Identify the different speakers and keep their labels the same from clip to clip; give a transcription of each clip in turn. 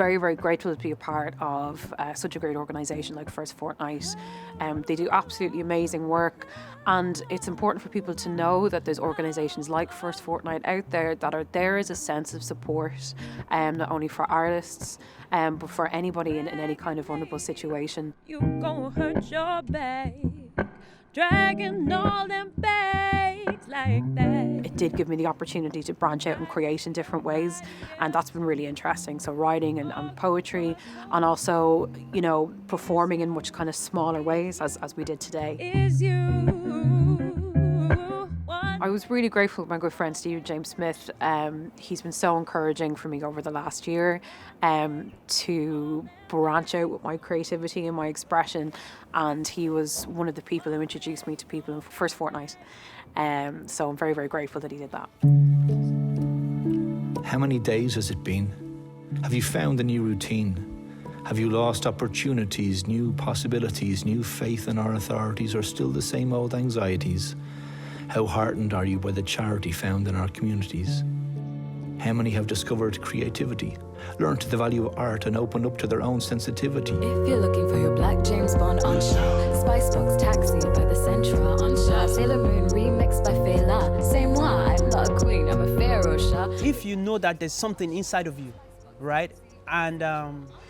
Speaker 1: very, very grateful to be a part of such a great organisation like First Fortnight. They do absolutely amazing work, and it's important for people to know that there's organisations like First Fortnight out there that are there as a sense of support, not only for artists, but for anybody in any kind of vulnerable situation.
Speaker 2: You gon' hurt your back, dragging all them bags like that.
Speaker 1: It did give me the opportunity to branch out and create in different ways, and that's been really interesting. So writing and poetry, and also, you know, performing in much kind of smaller ways as we did today.
Speaker 2: Is you
Speaker 1: I was really grateful with my good friend Steve James Smith. He's been so encouraging for me over the last year to branch out with my creativity and my expression, and he was one of the people who introduced me to people in First Fortnight. So I'm very, very grateful that he did that.
Speaker 3: How many days has it been? Have you found a new routine? Have you lost opportunities, new possibilities, new faith in our authorities, or still the same old anxieties? How heartened are you by the charity found in our communities? How many have discovered creativity, learned the value of art, and opened up to their own sensitivity?
Speaker 4: If you're looking for your black James Bond on show, Spicebox Taxi by the Central on show, Sailor Moon remixed by Fela. Say moi, I'm not a queen, I'm a pharaoh show.
Speaker 5: If you know that there's something inside of you, right, and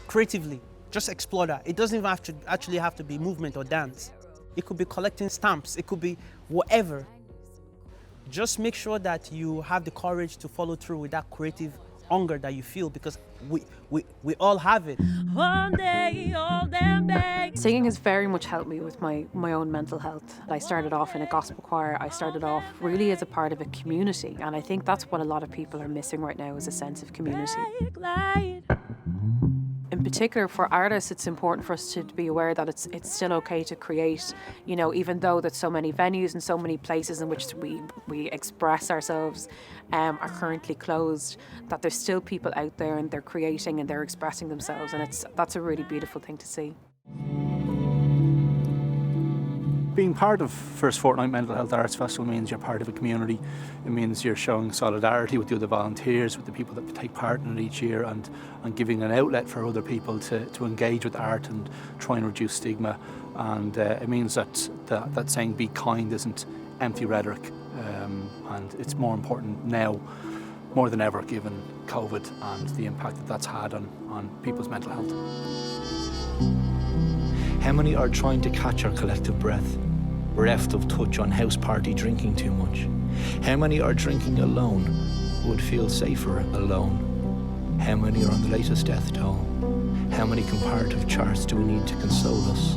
Speaker 5: creatively, just explore that. It doesn't even actually have to be movement or dance. It could be collecting stamps, it could be whatever. Just make sure that you have the courage to follow through with that creative hunger that you feel, because we all have it.
Speaker 2: one day, all them bags.
Speaker 1: Singing has very much helped me with my own mental health. I started off in a gospel choir. I started off really as a part of a community, and I think that's what a lot of people are missing right now, is a sense of community. In particular, for artists, it's important for us to be aware that it's still okay to create, you know, even though that so many venues and so many places in which we express ourselves are currently closed, that there's still people out there and they're creating and they're expressing themselves, and that's a really beautiful thing to see.
Speaker 6: Being part of First Fortnight Mental Health Arts Festival means you're part of a community. It means you're showing solidarity with the other volunteers, with the people that take part in it each year, and giving an outlet for other people to engage with art and try and reduce stigma. And it means that saying "be kind" isn't empty rhetoric, and it's more important now, more than ever, given COVID and the impact that that's had on people's mental health.
Speaker 3: How many are trying to catch our collective breath, bereft of touch on house party drinking too much? How many are drinking alone, would feel safer alone? How many are on the latest death toll? How many comparative charts do we need to console us?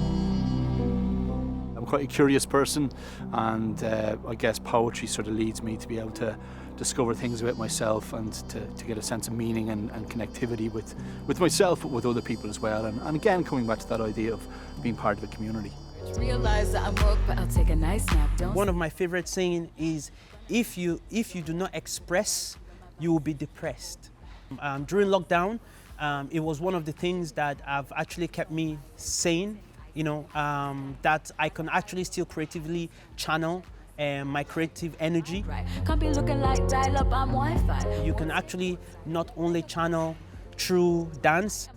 Speaker 6: I'm quite a curious person, and I guess poetry sort of leads me to be able to discover things about myself and to get a sense of meaning and connectivity with myself, but with other people as well. And again, coming back to that idea of being part of a community.
Speaker 4: Realize that I'm woke, but I'll take a nice nap.
Speaker 5: One of my favorite saying is, if you do not express, you will be depressed. During lockdown, it was one of the things that have actually kept me sane, you know, that I can actually still creatively channel my creative energy.
Speaker 4: Right. Can't be looking like dial up on Wi-Fi.
Speaker 5: You can actually not only channel through dance,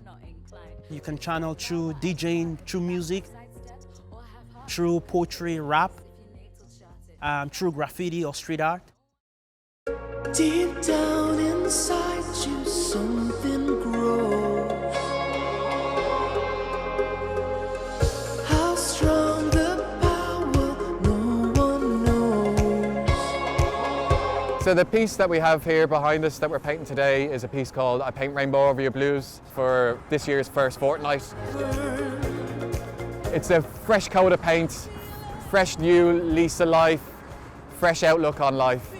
Speaker 5: you can channel through DJing, through music, through poetry, rap, through graffiti or street art.
Speaker 7: Deep down inside you, something grows. How strong the power, no one knows.
Speaker 8: So the piece that we have here behind us that we're painting today is a piece called I Paint Rainbow Over Your Blues for this year's First Fortnight. It's a fresh coat of paint, fresh new lease of life, fresh outlook on life,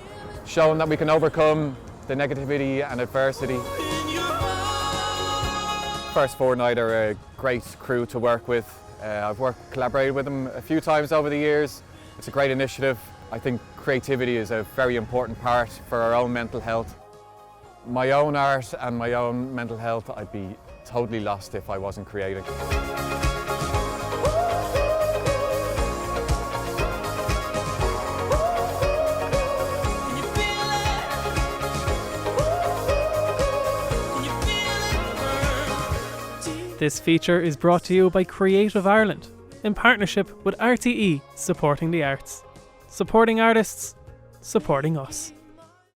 Speaker 8: showing that we can overcome the negativity and adversity. First Fortnight are a great crew to work with. I've collaborated with them a few times over the years. It's a great initiative. I think creativity is a very important part for our own mental health. My own art and my own mental health, I'd be totally lost if I wasn't creating.
Speaker 9: This feature is brought to you by Creative Ireland in partnership with RTÉ Supporting the Arts. Supporting artists, supporting us.